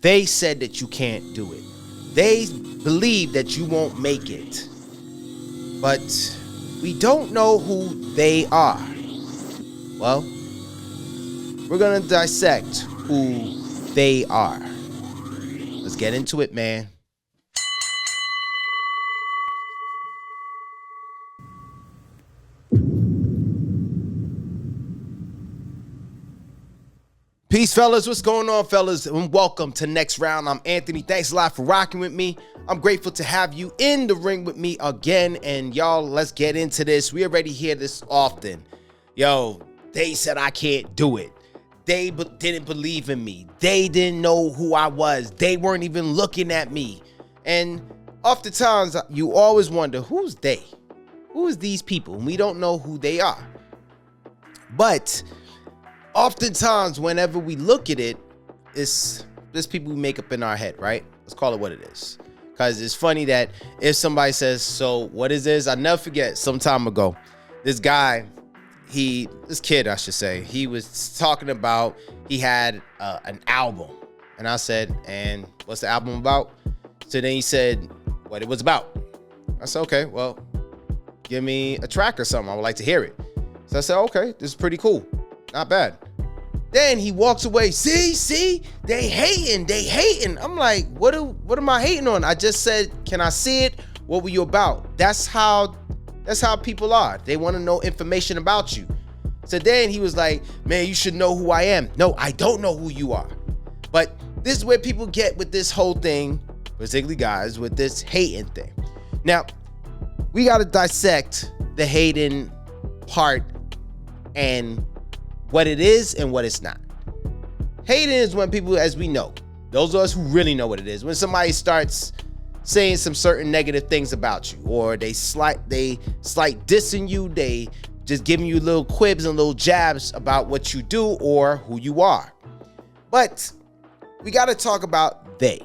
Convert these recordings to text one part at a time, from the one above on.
They said that you can't do it. They believe that you won't make it. But we don't know who they are. Well, we're going to dissect who they are. Let's get into it, man. Peace, fellas. What's going on, fellas? And welcome to Next Round. I'm Anthony. Thanks a lot for rocking with me. I'm grateful to have you in the ring with me again. And y'all, let's get into this. We already hear this often. Yo, they said I can't do it. They didn't believe in me. They didn't know who I was. They weren't even looking at me. And oftentimes, you always wonder, who's they? Who is these people? And we don't know who they are. But oftentimes, whenever we look at it, it's just people we make up in our head, right? Let's call it what it is. Because it's funny that if somebody says, so what is this? I'll never forget some time ago, this kid, I should say, he was talking about, he had an album. And I said, and what's the album about? So then he said what it was about. I said, okay, well, give me a track or something. I would like to hear it. So I said, okay, this is pretty cool. Not bad. Then he walks away. See, they hating. I'm like, what am I hating on? I just said, can I see it? What were you about? That's how people are. They want to know information about you. So then he was like, man, you should know who I am. No, I don't know who you are. But this is where people get with this whole thing, particularly guys, with this hating thing. Now, we got to dissect the hating part and what it is and what it's not. Hating is when people, as we know, those of us who really know what it is, when somebody starts saying some certain negative things about you, or they slight dissing you, they just giving you little quibs and little jabs about what you do or who you are. But we got to talk about them.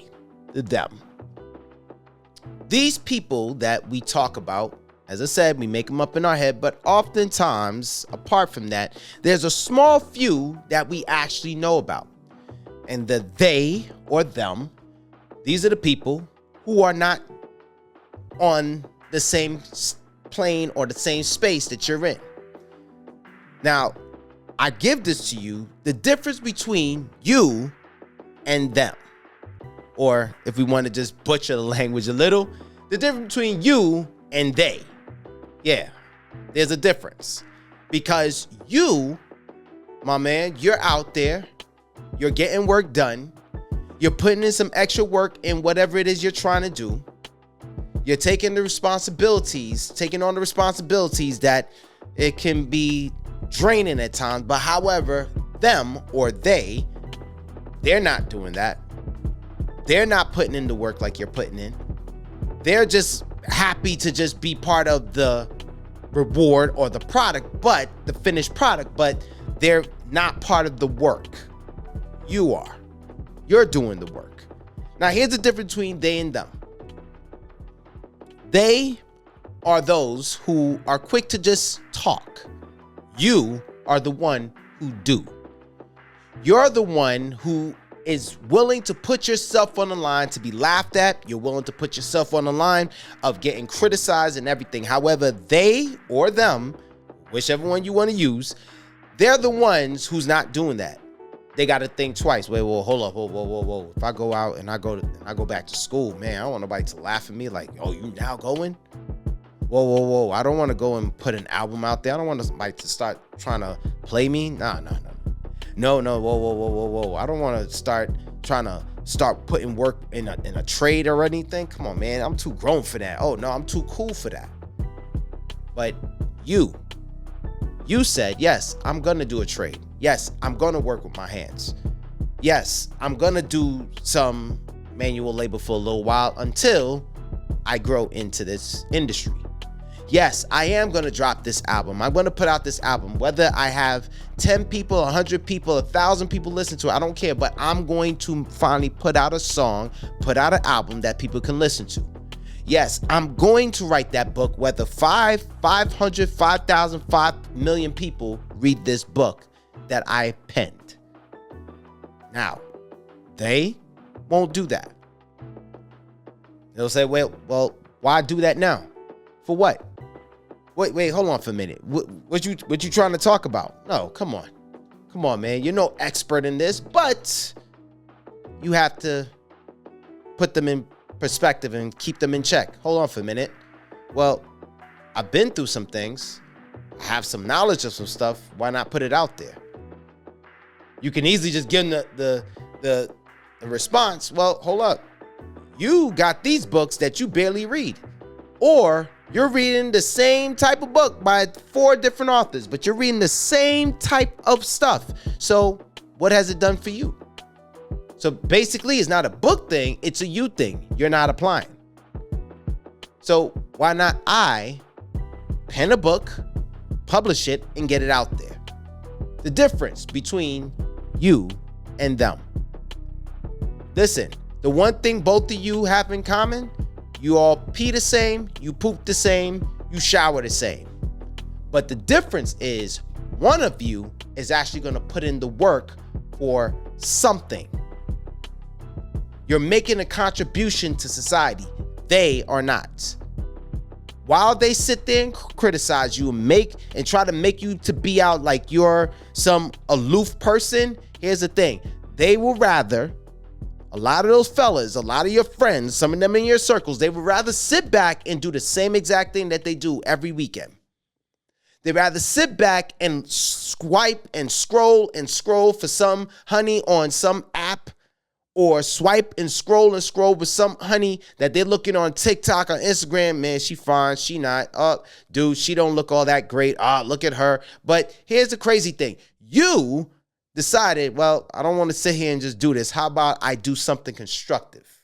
These people that we talk about, as I said, we make them up in our head, but oftentimes, apart from that, there's a small few that we actually know about. And the they or them, these are the people who are not on the same plane or the same space that you're in. Now, I give this to you, the difference between you and them. Or if we want to just butcher the language a little, the difference between you and they. Yeah, there's a difference. Because you, my man, you're out there, you're getting work done, you're putting in some extra work in whatever it is you're trying to do. You're taking on the responsibilities that it can be draining at times. But however, them or they're not doing that. They're not putting in the work like you're putting in. They're just happy to just be part of the reward or the product, but the finished product, but they're not part of the work. You are. You're doing the work. Now, here's the difference between they and them. They are those who are quick to just talk. You are the one who do. You're the one who is willing to put yourself on the line to be laughed at. You're willing to put yourself on the line of getting criticized and everything. However, they or them, whichever one you want to use, they're the ones who's not doing that. They got to think twice. Wait, whoa, hold up, whoa. If I go out and I go back to school, man, I don't want nobody to laugh at me like, oh, you now going? Whoa. I don't want to go and put an album out there. I don't want somebody to start trying to play me. No. Whoa. I don't want to start putting work in a trade or anything. Come on, man. I'm too grown for that. Oh, no, I'm too cool for that. But you said, yes, I'm going to do a trade. Yes, I'm going to work with my hands. Yes, I'm going to do some manual labor for a little while until I grow into this industry. Yes, I am going to drop this album. I'm going to put out this album. Whether I have 10 people, 100 people, 1,000 people listen to it, I don't care. But I'm going to finally put out a song, put out an album that people can listen to. Yes, I'm going to write that book, whether 500, 5,000, 5 million people read this book that I penned. Now, won't do that. They'll say, well, why do that now? For what? Wait, hold on for a minute. What you trying to talk about? No, come on, man. You're no expert in this, but you have to put them in perspective and keep them in check. Hold on for a minute. Well, I've been through some things. I have some knowledge of some stuff. Why not put it out there? You can easily just give them the response. Well, hold up. You got these books that you barely read, or you're reading the same type of book by 4 different authors, but you're reading the same type of stuff. So what has it done for you? So basically, it's not a book thing. It's a you thing. You're not applying. So why not I pen a book, publish it, and get it out there? The difference between you and them. Listen, the one thing both of you have in common, you all pee the same, you poop the same, you shower the same. But the difference is one of you is actually going to put in the work for something. You're making a contribution to society. They are not. While they sit there and criticize you and try to make you to be out like you're some aloof person, here's the thing. They will rather, a lot of those fellas, a lot of your friends, some of them in your circles, they would rather sit back and do the same exact thing that they do every weekend. They'd rather sit back and swipe and scroll for some honey on some app, or swipe and scroll with some honey that they're looking on TikTok, on Instagram. Man, she fine, she not. Oh, dude, she don't look all that great. Look at her. But here's the crazy thing. You decided, well, I don't want to sit here and just do this. How about I do something constructive?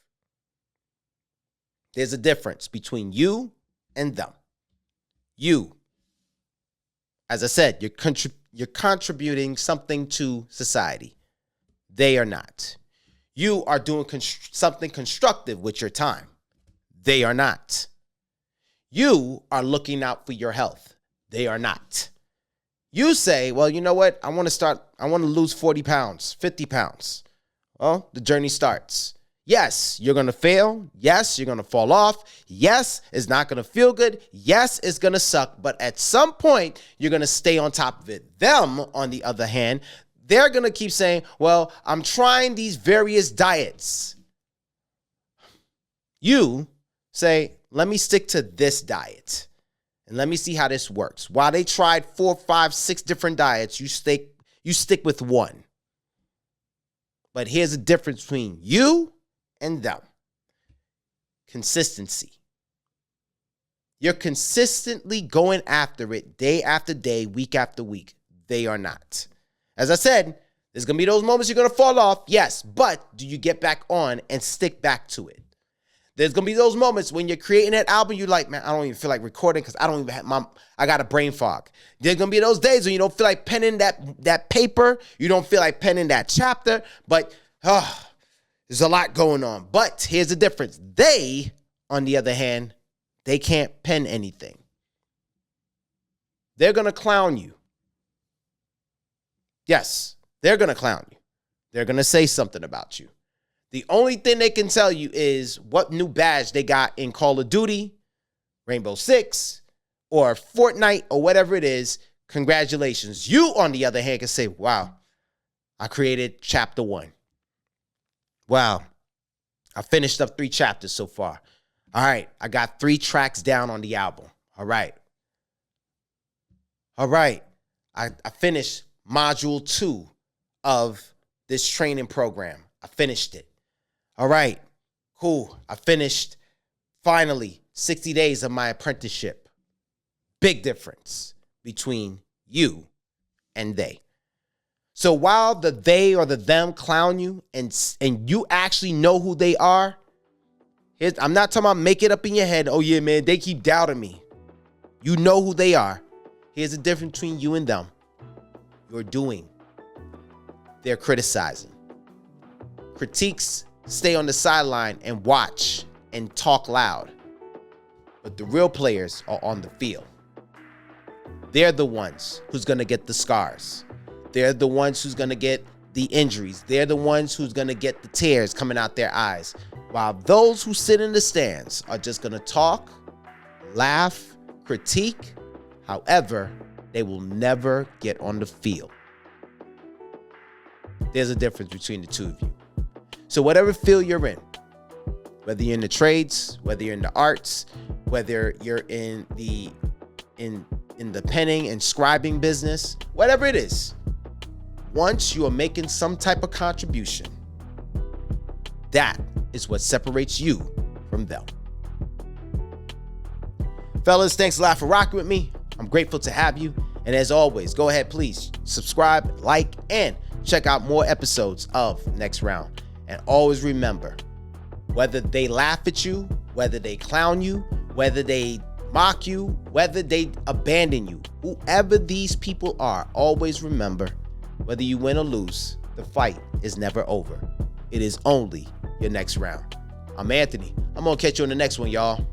There's a difference between you and them. You, as I said, you're contributing something to society. They are not. You are doing something constructive with your time. They are not. You are looking out for your health. They are not. You say, well, you know what? I want to lose 40 pounds, 50 pounds. Well, the journey starts. Yes, you're going to fail. Yes, you're going to fall off. Yes, it's not going to feel good. Yes, it's going to suck. But at some point, you're going to stay on top of it. Them, on the other hand, they're going to keep saying, well, I'm trying these various diets. You say, let me stick to this diet and let me see how this works. While they tried 4, 5, 6 different diets, you stick with one. But here's the difference between you and them. Consistency. You're consistently going after it day after day, week after week. They are not. As I said, there's going to be those moments you're going to fall off, yes, but do you get back on and stick back to it? There's going to be those moments when you're creating that album, you're like, man, I don't even feel like recording because I don't even have I got a brain fog. There's going to be those days when you don't feel like penning that paper, you don't feel like penning that chapter, but there's a lot going on. But here's the difference. They, on the other hand, they can't pen anything. They're going to clown you. Yes, they're going to clown you. They're going to say something about you. The only thing they can tell you is what new badge they got in Call of Duty, Rainbow Six, or Fortnite, or whatever it is. Congratulations. You, on the other hand, can say, wow, I created chapter 1. Wow, I finished up 3 chapters so far. All right, I got 3 tracks down on the album. All right. I finished module 2 of this training program. I finished it. All right, cool. I finished, finally, 60 days of my apprenticeship. Big difference between you and they. So while the they or the them clown you and you actually know who they are, I'm not talking about make it up in your head. Oh yeah, man, they keep doubting me. You know who they are. Here's the difference between you and them. You're doing. They're criticizing. Critiques stay on the sideline and watch and talk loud. But the real players are on the field. They're the ones who's going to get the scars. They're the ones who's going to get the injuries. They're the ones who's going to get the tears coming out their eyes. While those who sit in the stands are just going to talk, laugh, critique. However, they will never get on the field. There's a difference between the two of you. So whatever field you're in, whether you're in the trades, whether you're in the arts, whether you're in the penning and scribing business, whatever it is, once you are making some type of contribution, that is what separates you from them. Fellas, thanks a lot for rocking with me. I'm grateful to have you. And as always, go ahead, please subscribe, like, and check out more episodes of Next Round. And always remember, whether they laugh at you, whether they clown you, whether they mock you, whether they abandon you, whoever these people are, always remember, whether you win or lose, the fight is never over. It is only your next round. I'm Anthony. I'm going to catch you on the next one, y'all.